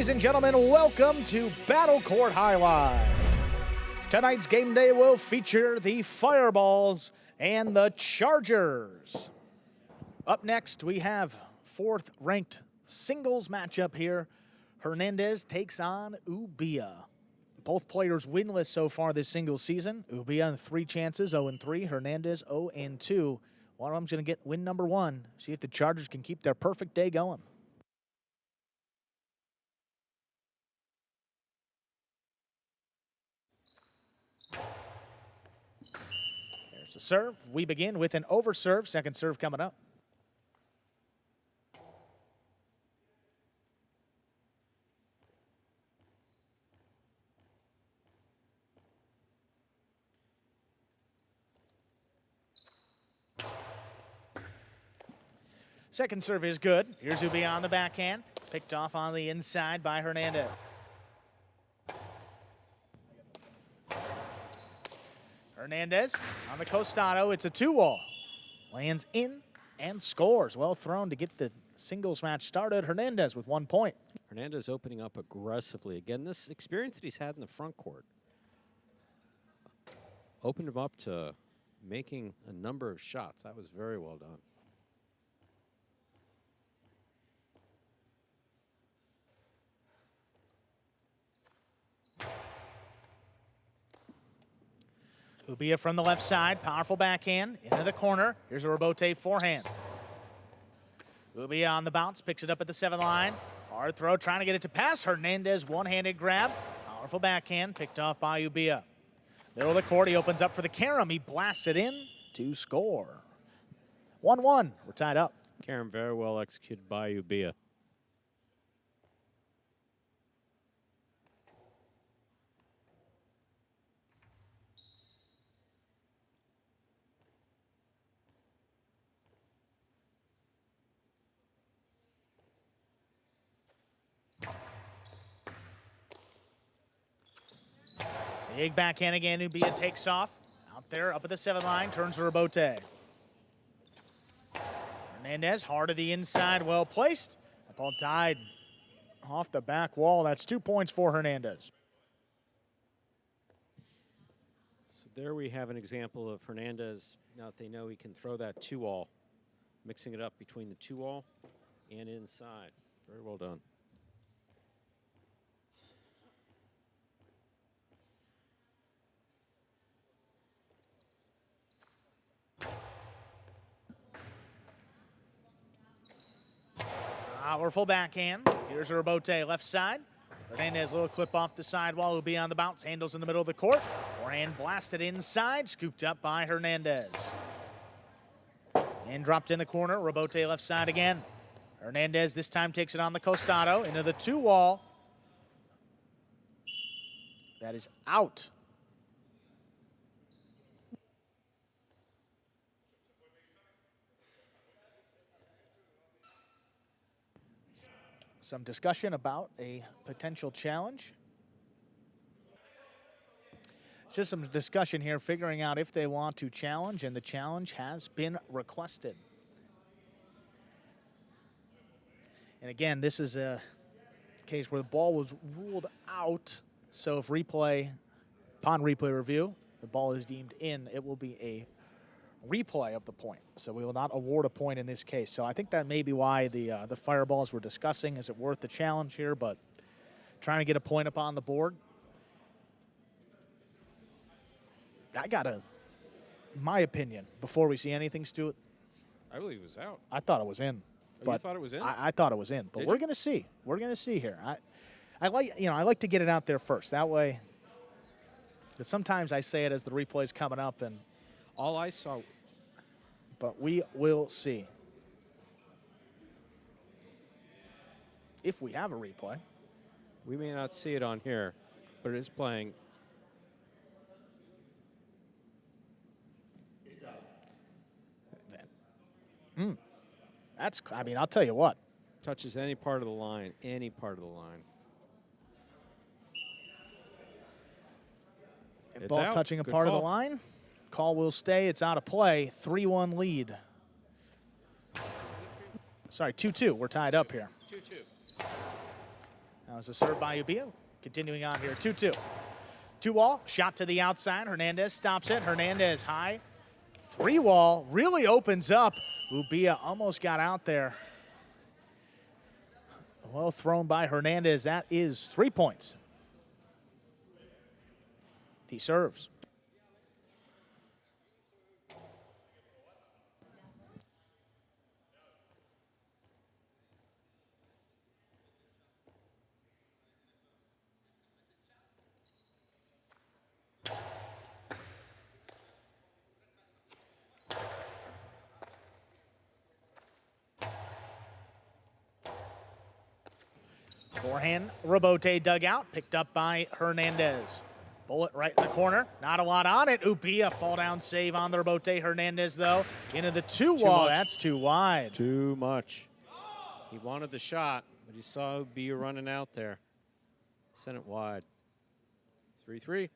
Ladies and gentlemen, welcome to Battle Court Jai-Alai. Tonight's game day will feature the Fireballs and the Chargers. Up next, we have fourth-ranked singles matchup here. Hernandez takes on Ubilla. Both players winless so far this singles season. Ubilla in 3 chances, 0-3. Hernandez 0-2. One of them's going to get win number 1. See if the Chargers can keep their perfect day going. There's the serve. We begin with an overserve. Second serve coming up. Second serve is good. Here's Ubilla on the backhand. Picked off on the inside by Hernandez. Hernandez on the costado. It's a 2-wall. Lands in and scores. Well thrown to get the singles match started. Hernandez with 1 point. Hernandez opening up aggressively. Again, this experience that he's had in the front court opened him up to making a number of shots. That was very well done. Ubilla from the left side, powerful backhand, into the corner. Here's a rebote forehand. Ubilla on the bounce, picks it up at the 7 line. Hard throw, trying to get it to pass. Hernandez, one-handed grab. Powerful backhand, picked off by Ubilla. Middle of the court, he opens up for the carom. He blasts it in to score. 1-1, we're tied up. Carom very well executed by Ubilla. Big backhand again. Ubilla takes off. Out there, up at the 7 line, turns to rebote. Hernandez, hard to the inside, well placed. That ball died off the back wall. That's 2 points for Hernandez. So there we have an example of Hernandez. Now that they know he can throw that 2-wall, mixing it up between the 2-wall and inside. Very well done. Powerful backhand. Here's a rebote left side. Hernandez, little clip off the sidewall. Ubilla on the bounce. Handles in the middle of the court. Forehand blasted inside. Scooped up by Hernandez. And dropped in the corner. Rebote left side again. Hernandez this time takes it on the costado into the 2-wall. That is out. Some discussion about a potential challenge. Just some discussion here, figuring out if they want to challenge, and the challenge has been requested. And again, this is a case where the ball was ruled out, so if upon replay review, the ball is deemed in, it will be a replay of the point. So we will not award a point in this case. So I think that may be why the Fireballs were discussing, is it worth the challenge here, but trying to get a point up on the board. My opinion, before we see anything, Stu, I believe it was out. I thought it was in. Oh, you thought it was in? I thought it was in, but we're going to see. We're going to see here. I like to get it out there first. That way, because sometimes I say it as the replay's coming up, and all I saw. But we will see. If we have a replay. We may not see it on here, but it is playing. I'll tell you what. Touches any part of the line, any part of the line. Ball out. Touching a Good part call. of the line. Call will stay. It's out of play. 3-1 lead. Sorry, 2-2. We're tied up here. 2-2. That was a serve by Ubilla. Continuing on here, 2-2. 2-wall, shot to the outside. Hernandez stops it. Hernandez high. 3-wall really opens up. Ubilla almost got out there. Well thrown by Hernandez. That is 3 points. He serves. Forehand, Rebote dug out, picked up by Hernandez. Bullet right in the corner, not a lot on it. Ubilla fall down save on the Rebote. Hernandez though, into the 2-wall, that's too wide. Too much. He wanted the shot, but he saw Ubilla running out there. Sent it wide. 3-3.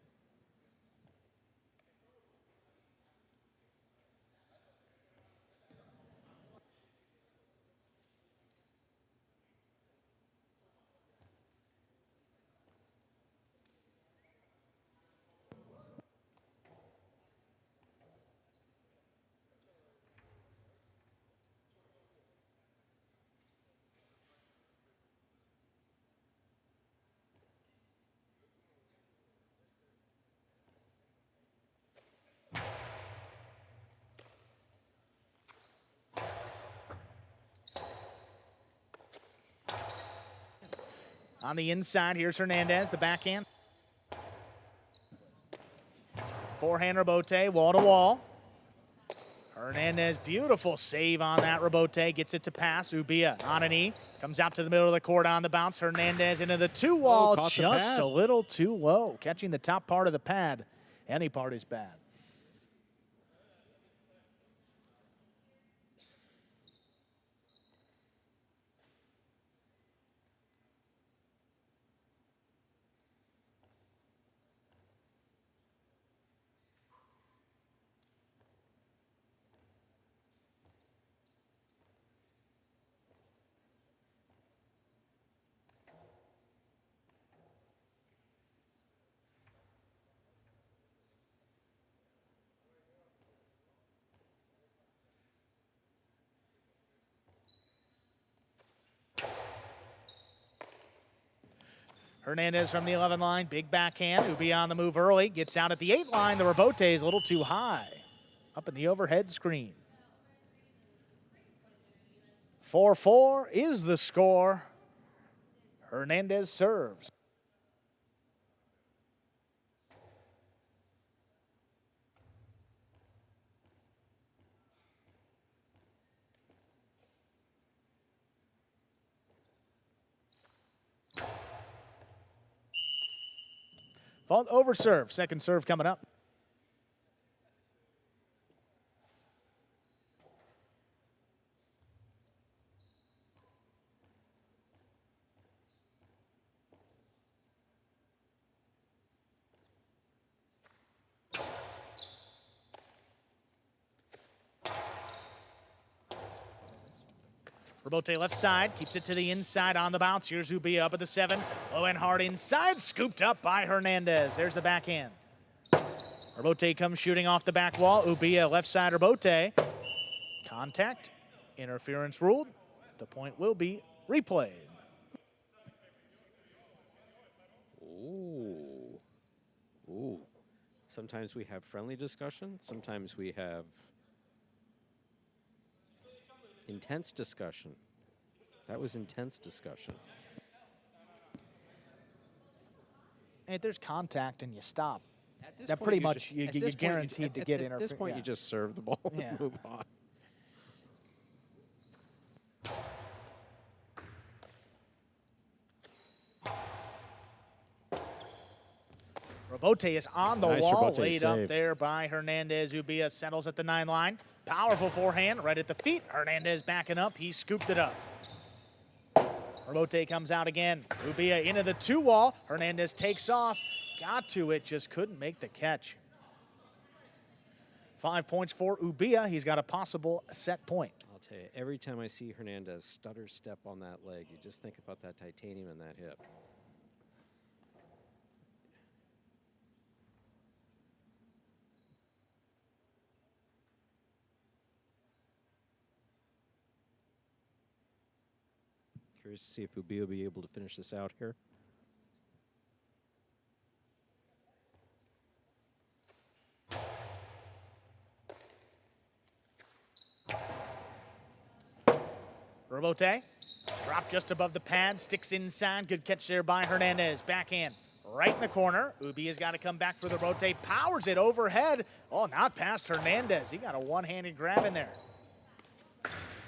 On the inside, here's Hernandez, the backhand. Forehand Rebote, wall to wall. Hernandez, beautiful save on that. Rebote gets it to pass. Ubilla on a knee, comes out to the middle of the court on the bounce. Hernandez into the 2-wall, just a little too low. Catching the top part of the pad. Any part is bad. Hernandez from the 11 line, big backhand. Ubilla on the move early, gets out at the 8 line. The Rebote is a little too high. Up in the overhead screen. 4-4 is the score. Hernandez serves. Fault over serve. Second serve coming up. Rebote left side, keeps it to the inside on the bounce. Here's Ubilla up at the 7. Low and hard inside, scooped up by Hernandez. There's the backhand. Rebote comes shooting off the back wall. Ubilla left side Rebote. Contact, interference ruled. The point will be replayed. Ooh. Ooh. Sometimes we have friendly discussion. Sometimes we have intense discussion. That was intense discussion. And if there's contact and you stop, that pretty much you're guaranteed to get interference. At this point, you just serve the ball and move on. Rebote is on the Nice wall, Rebote laid save. up there by Hernandez. Ubilla settles at the 9 line. Powerful forehand right at the feet. Hernandez backing up. He scooped it up. Rebote comes out again. Ubilla into the 2-wall. Hernandez takes off. Got to it, just couldn't make the catch. 5 points for Ubilla. He's got a possible set point. I'll tell you, every time I see Hernandez stutter step on that leg, you just think about that titanium in that hip. Curious to see if Ubilla will be able to finish this out here. Robote, drop just above the pad, sticks inside. Good catch there by Hernandez. Backhand, right in the corner. Ubilla's got to come back for the rotate. Powers it overhead. Oh, not past Hernandez. He got a one-handed grab in there.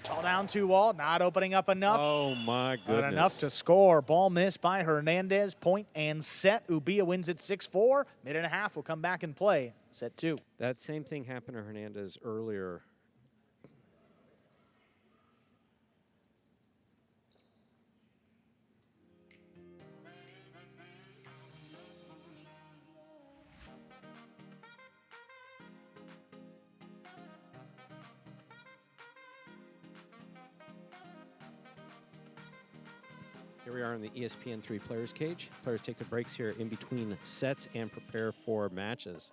Fall down 2-all, not opening up enough. Oh, my goodness. Not enough to score. Ball missed by Hernandez. Point and set. Ubilla wins it 6-4. Minute and a half will come back and play set 2. That same thing happened to Hernandez earlier. Here we are in the ESPN 3 Players Cage. Players take the breaks here in between sets and prepare for matches.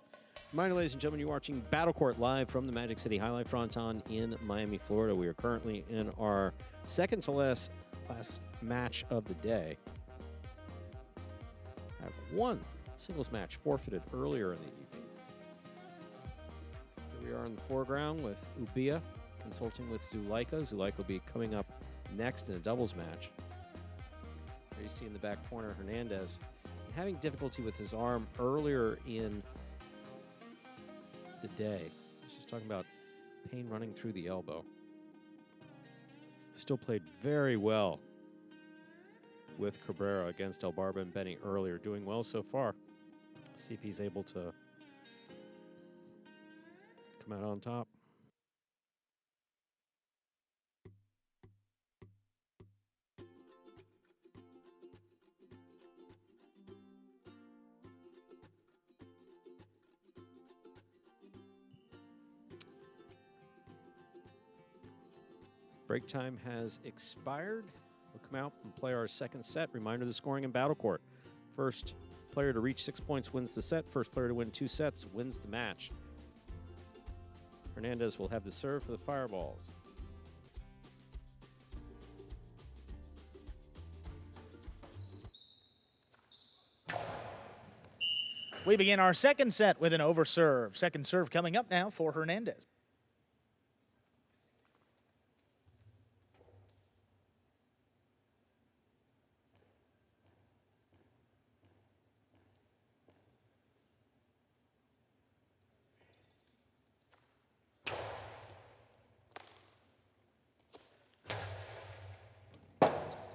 Reminder, ladies and gentlemen, you're watching Battle Court live from the Magic City Jai-Alai Fronton in Miami, Florida. We are currently in our second to last match of the day. I have one singles match forfeited earlier in the evening. Here we are in the foreground with Ubilla consulting with Zuleika. Zuleika will be coming up next in a doubles match. You see in the back corner Hernandez having difficulty with his arm earlier in the day. He's just talking about pain running through the elbow. Still played very well with Cabrera against El Barba and Benny earlier. Doing well so far. See if he's able to come out on top. Break time has expired. We'll come out and play our second set. Reminder, the scoring in Battle Court. First player to reach 6 points wins the set. First player to win 2 sets wins the match. Hernandez will have the serve for the fireballs. We begin our second set with an overserve. Second serve coming up now for Hernandez.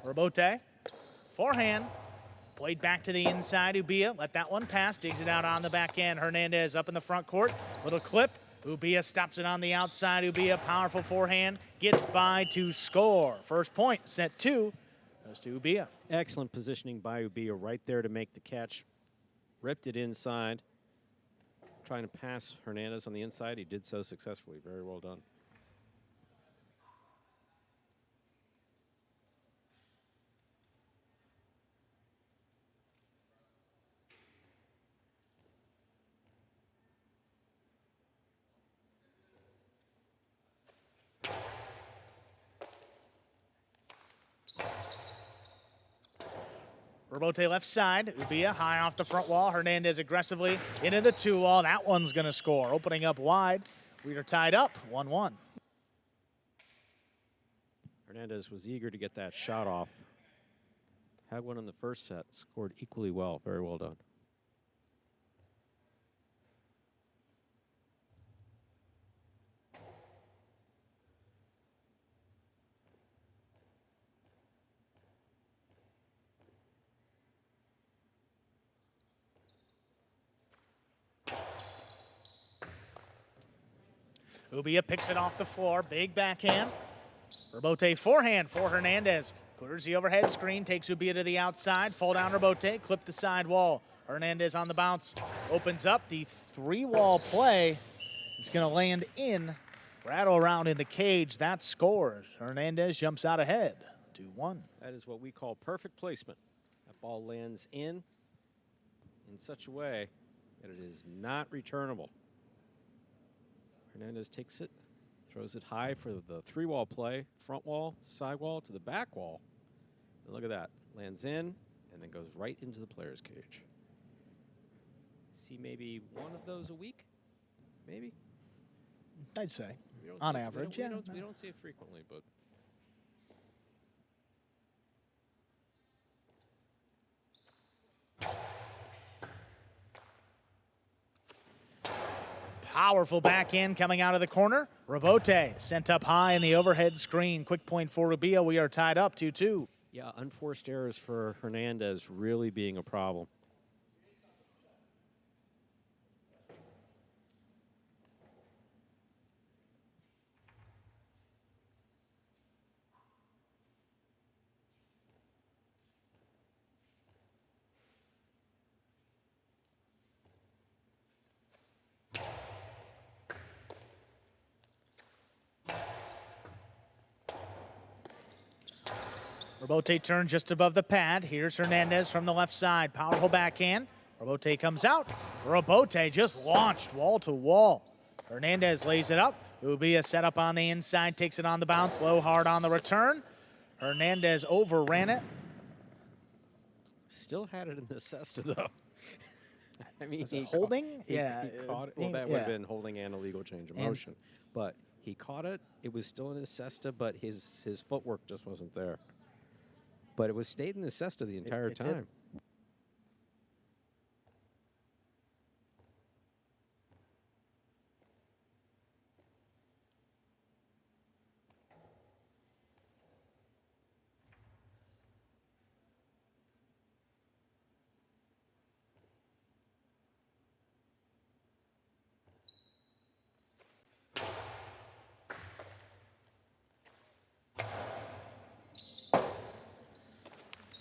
Robote, forehand, played back to the inside. Ubilla let that one pass, digs it out on the back end. Hernandez up in the front court, little clip. Ubilla stops it on the outside. Ubilla, powerful forehand, gets by to score. First point, set 2, goes to Ubilla. Excellent positioning by Ubilla right there to make the catch. Ripped it inside. Trying to pass Hernandez on the inside. He did so successfully. Very well done. Robote left side. Ubilla high off the front wall. Hernandez aggressively into the 2-wall. That one's going to score. Opening up wide. We are tied up 1-1. Hernandez was eager to get that shot off. Had one in the first set. Scored equally well. Very well done. Ubilla picks it off the floor. Big backhand. Robote forehand for Hernandez. Clears the overhead screen. Takes Ubilla to the outside. Fall down Robote. Clip the side wall. Hernandez on the bounce. Opens up the 3-wall play. It's going to land in. Rattle around in the cage. That scores. Hernandez jumps out ahead. 2-1. That is what we call perfect placement. That ball lands in such a way that it is not returnable. Hernandez takes it, throws it high for the 3-wall play, front wall, side wall to the back wall. Look at that. Lands in and then goes right into the player's cage. See maybe one of those a week? Maybe? I'd say. We don't On see it- average, we yeah. don't, we don't see it frequently, but Powerful backhand coming out of the corner. Robote sent up high in the overhead screen. Quick point for Ubilla. We are tied up 2-2. yeah, unforced errors for Hernandez really being a problem. Robote turns just above the pad. Here's Hernandez from the left side. Powerful backhand. Robote comes out. Robote just launched wall to wall. Hernandez lays it up. Ubilla set up on the inside, takes it on the bounce, low hard on the return. Hernandez overran it. Still had it in the cesta, though. I mean, Was it holding? He Yeah. caught it. Well, that would have been holding and illegal change of motion. But he caught it. It was still in his cesta, but his footwork just wasn't there. But it was stayed in the cesta the entire it did. time.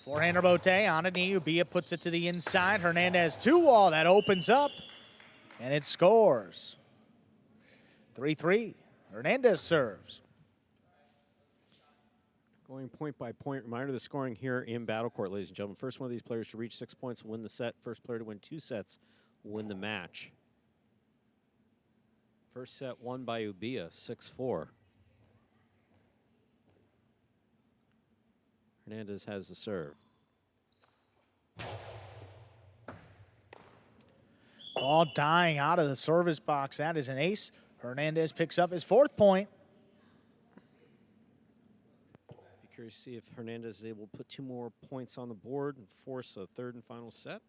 Forehand Robote on a knee. Ubilla puts it to the inside. Hernandez 2-wall. That opens up. And it scores. 3-3. Hernandez serves. Going point by point, reminder of the scoring here in Battle Court, ladies and gentlemen. First one of these players to reach 6 points will win the set. First player to win 2 sets will win the match. First set won by Ubilla, 6-4. Hernandez has the serve. Ball dying out of the service box. That is an ace. Hernandez picks up his 4th point. Be curious to see if Hernandez is able to put 2 more points on the board and force a 3rd and final set,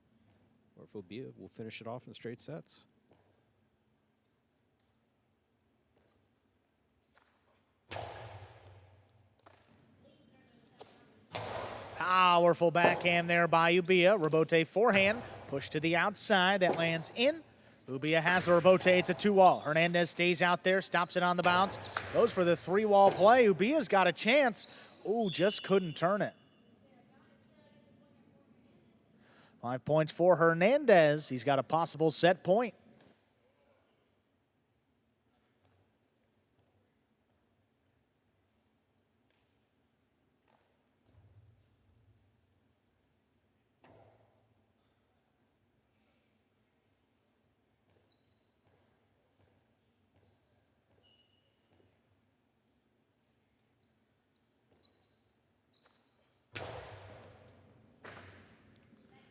or if Ubilla will finish it off in straight sets. Powerful backhand there by Ubilla. Robote forehand, push to the outside. That lands in. Ubilla has the Robote. It's a 2-wall. Hernandez stays out there, stops it on the bounce. Goes for the 3-wall play. Ubilla's got a chance. Ooh, just couldn't turn it. 5 points for Hernandez. He's got a possible set point.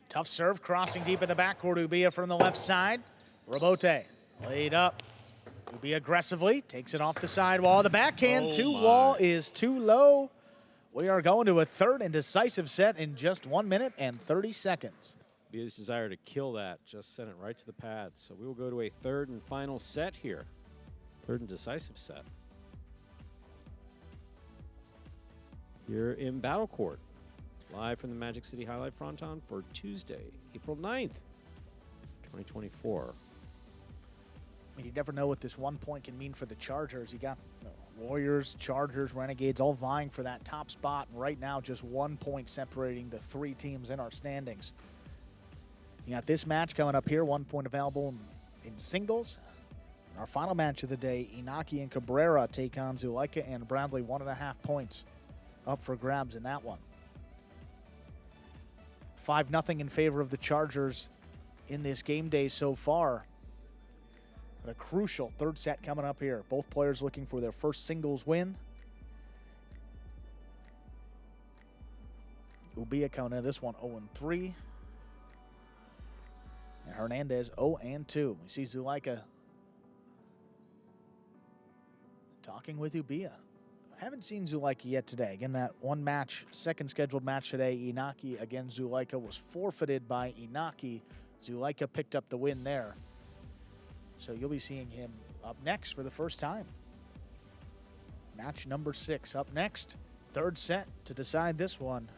Tough serve, crossing deep in the backcourt. Ubilla from the left side. Robote laid up. Ubilla aggressively takes it off the sidewall. The backhand 2-wall is too low. We are going to a 3rd and decisive set in just 1 minute and 30 seconds. Ubilla's desire to kill that just sent it right to the pad. So we will go to a 3rd and final set here. 3rd and decisive set. Here in Battle Court. Live from the Magic City Fronton for Tuesday, April 9th, 2024. I mean, you never know what this 1 point can mean for the Chargers. You got Warriors, Chargers, Renegades all vying for that top spot. And right now, just 1 point separating the 3 teams in our standings. You got this match coming up here, 1 point available in singles. Our final match of the day, Inaki and Cabrera take on Zuleika and Bradley, 1.5 points up for grabs in that one. 5-0 in favor of the Chargers in this game day so far. But a crucial 3rd set coming up here. Both players looking for their first singles win. Ubilla coming into this one 0-3. And Hernandez 0-2. We see Zulaika talking with Ubilla. Haven't seen Zulaika yet today. Again, that one match, second scheduled match today, Inaki against Zulaika was forfeited by Inaki. Zulaika picked up the win there. So you'll be seeing him up next for the first time. Match number 6 up next. Third set to decide this one.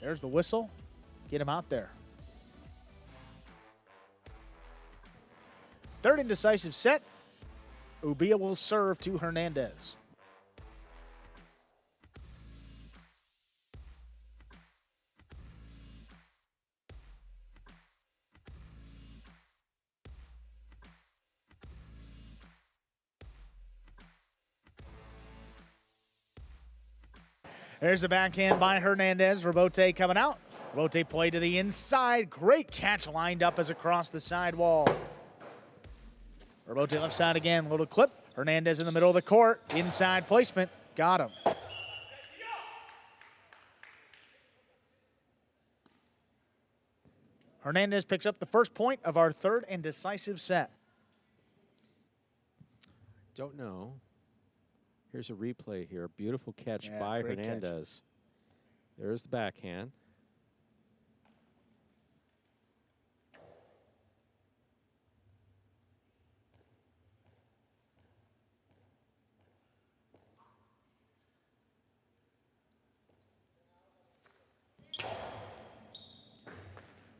There's the whistle. Get him out there. Third and decisive set. Ubilla will serve to Hernandez. There's a backhand by Hernandez. Rebote coming out. Rebote play to the inside. Great catch lined up as across the sidewall. Rebote left side again. Little clip. Hernandez in the middle of the court. Inside placement. Got him. Hernandez picks up the first point of our third and decisive set. Don't know. Here's a replay here. Beautiful catch by Hernandez. Catch. There's the backhand.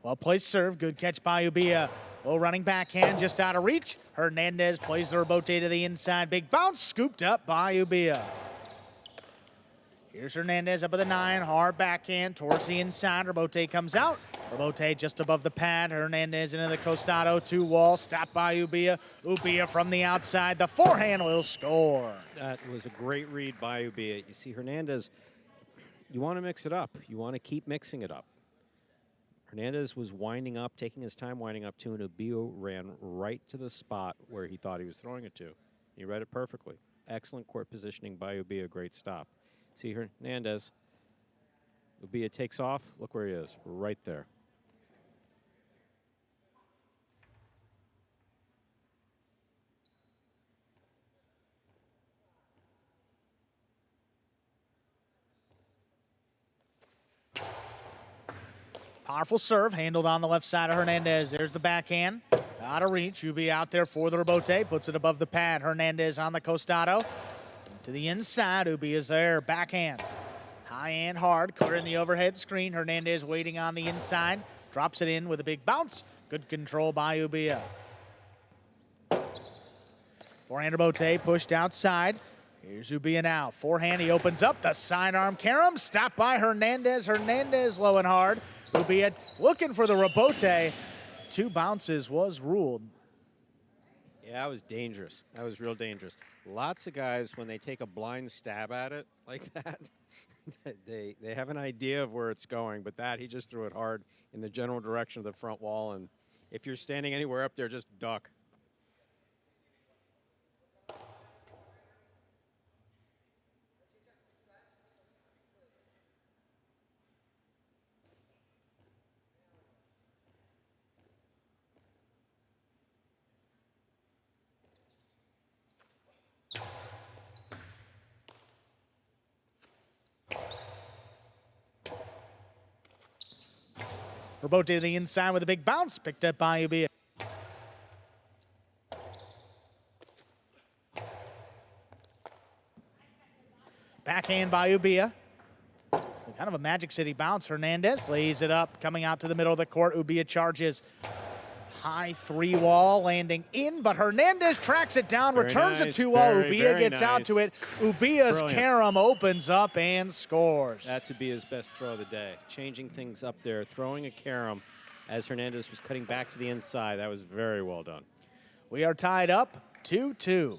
Well placed serve. Good catch by Ubilla. Low running backhand just out of reach. Hernandez plays the rebote to the inside. Big bounce scooped up by Ubilla. Here's Hernandez up at the 9. Hard backhand towards the inside. Rebote comes out. Rebote just above the pad. Hernandez into the costado. 2 wall. Stopped by Ubilla. Ubilla from the outside. The forehand will score. That was a great read by Ubilla. You see Hernandez, you want to mix it up. You want to keep mixing it up. Hernandez was winding up, taking his time winding up too, and Ubilla ran right to the spot where he thought he was throwing it to. He read it perfectly. Excellent court positioning by Ubilla. Great stop. See Hernandez. Ubilla takes off. Look where he is. Right there. Powerful serve, handled on the left side of Hernandez. There's the backhand. Out of reach. Ubilla out there for the rebote. Puts it above the pad. Hernandez on the costado. To the inside. Ubilla's there. Backhand. High and hard. Clearing the overhead screen. Hernandez waiting on the inside. Drops it in with a big bounce. Good control by Ubilla. Forehand rebote pushed outside. Here's Ubilla now. Forehand, he opens up. The sidearm carom. Stopped by Hernandez. Hernandez low and hard. Ubilla looking for the rebote. 2 bounces was ruled. Yeah, that was dangerous. That was real dangerous. Lots of guys, when they take a blind stab at it like that, they have an idea of where it's going, but that, he just threw it hard in the general direction of the front wall, and if you're standing anywhere up there, just duck. Rebote to the inside with a big bounce. Picked up by Ubilla. Backhand by Ubilla. Kind of a Magic City bounce. Hernandez lays it up, coming out to the middle of the court. Ubilla charges. High 3 wall, landing in, but Hernandez tracks it down, Very returns nice, a 2 wall. very, Ubilla very gets out nice. to it. Ubilla's Brilliant. carom opens up and scores. That's Ubilla's best throw of the day. Changing things up there, throwing a carom as Hernandez was cutting back to the inside. That was very well done. We are tied up 2-2.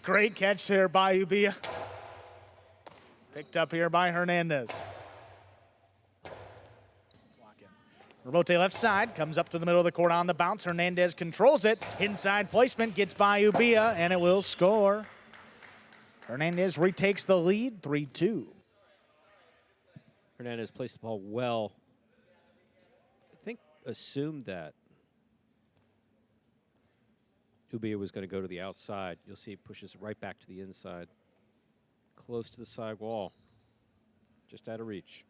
Great catch there by Ubilla. Picked up here by Hernandez. Let's lock in. Rebote left side, comes up to the middle of the court on the bounce. Hernandez controls it. Inside placement, gets by Ubilla, and it will score. Hernandez retakes the lead, 3-2. Hernandez placed the ball well. I think assumed that Ubilla was going to go to the outside. You'll see he pushes right back to the inside. Close to the side wall. Just out of reach.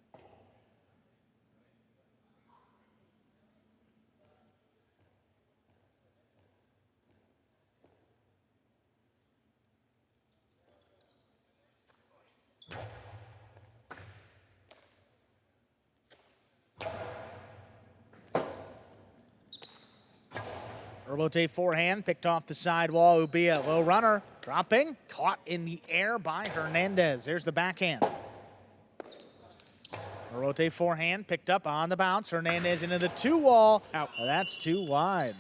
Rebote forehand, picked off the side wall. Ubilla, low runner, dropping, caught in the air by Hernandez. There's the backhand. Rebote forehand, picked up on the bounce. Hernandez into the 2-wall. Out. That's too wide.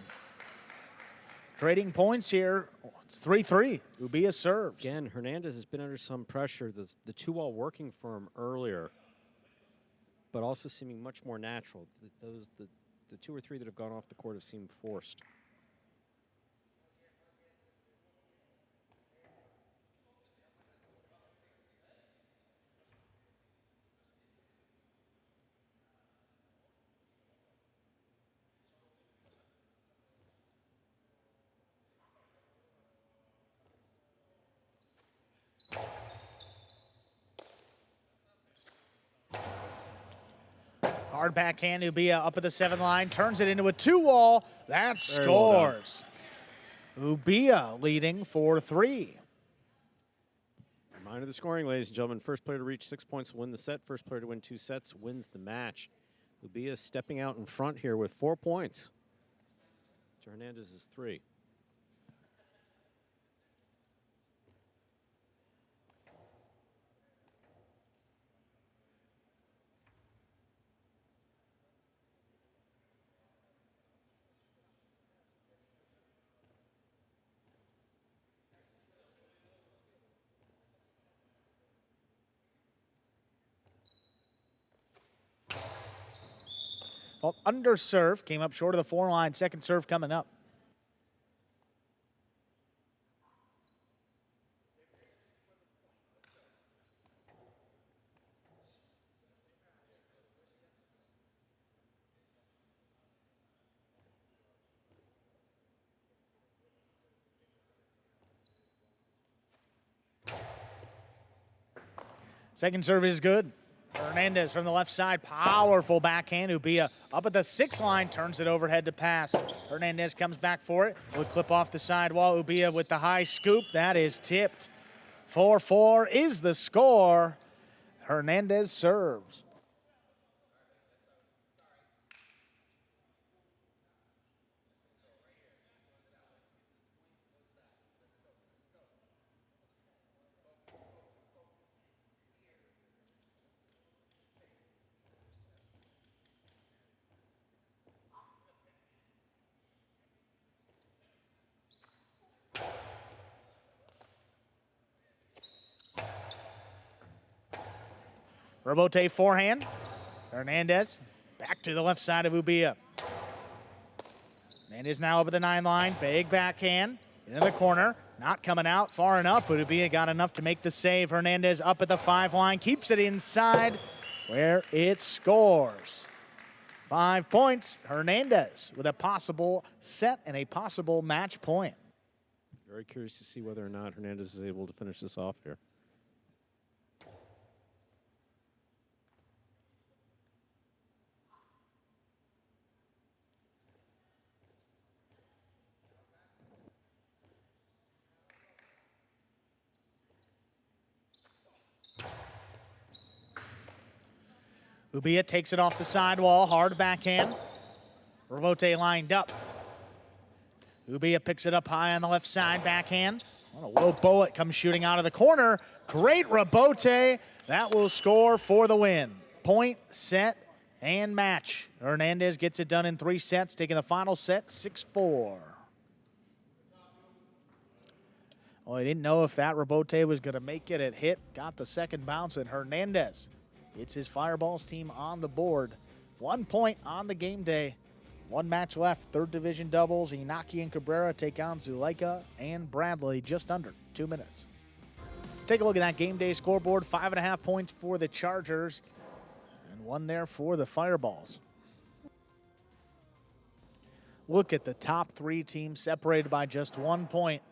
Trading points here. It's 3-3. Ubilla serves. Again, Hernandez has been under some pressure. The 2-wall working for him earlier, but also seeming much more natural. The 2 or 3 that have gone off the court have seemed forced. Hard backhand, Ubilla up at the 7th line, turns it into a 2-wall. That scores. Ubilla leading 4-3. Reminder of the scoring, ladies and gentlemen. First player to reach 6 points will win the set. First player to win 2 sets wins the match. Ubilla stepping out in front here with 4 points to Hernandez's 3. Well, under serve, came up short of the 4 line. Second serve coming up. Second serve is good. Hernandez from the left side, powerful backhand. Ubilla up at the 6 line, turns it overhead to pass. Hernandez comes back for it. Will clip off the side wall. Ubilla with the high scoop. That is tipped. 4-4 is the score. Hernandez serves. Rebote forehand. Hernandez back to the left side of Ubilla. Hernandez now up at the 9 line. Big backhand into the corner. Not coming out far enough, but Ubilla got enough to make the save. Hernandez up at the 5 line. Keeps it inside where it scores. 5 points. Hernandez with a possible set and a possible match point. Very curious to see whether or not Hernandez is able to finish this off here. Ubilla takes it off the sidewall, hard backhand. Rebote lined up. Ubilla picks it up high on the left side, backhand. What a low bullet comes shooting out of the corner. Great rebote. That will score for the win. Point, set, and match. Hernandez gets it done in 3 sets, taking the final set 6-4. Well, I didn't know if that rebote was going to make it. It hit, got the second bounce, and Hernandez. It's his Fireballs team on the board, 1 point on the game day. One match left, third division doubles. Inaki and Cabrera take on Zuleika and Bradley, just under 2 minutes. Take a look at that game day scoreboard. 5.5 points for the Chargers and 1 there for the Fireballs. Look at the top 3 teams separated by just 1 point.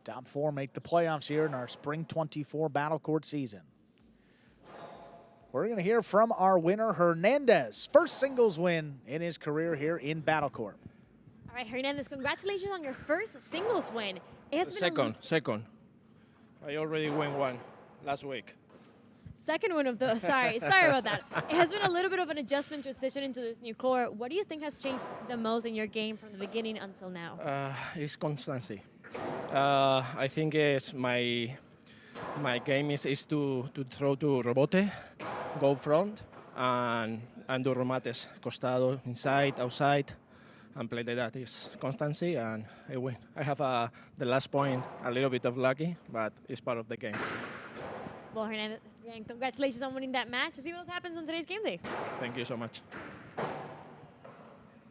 Top 4 make the playoffs here in our Spring 24 Battle Court season. We're going to hear from our winner, Hernandez. First singles win in his career here in Battle Court. All right, Hernandez, congratulations on your first singles win. It has been Second. I already won one last week. second one of the, sorry about that. It has been a little bit of an adjustment transition into this new court. What do you think has changed the most in your game from the beginning until now? It's constancy. I think it's my game is to throw to rebote, go front, and do remates, costado, inside, outside, and play like that. It's constancy, and I win. I have the last point a little bit of lucky, but it's part of the game. Well, Hernandez, again, congratulations on winning that match. Let's see what else happens on today's game day. Thank you so much.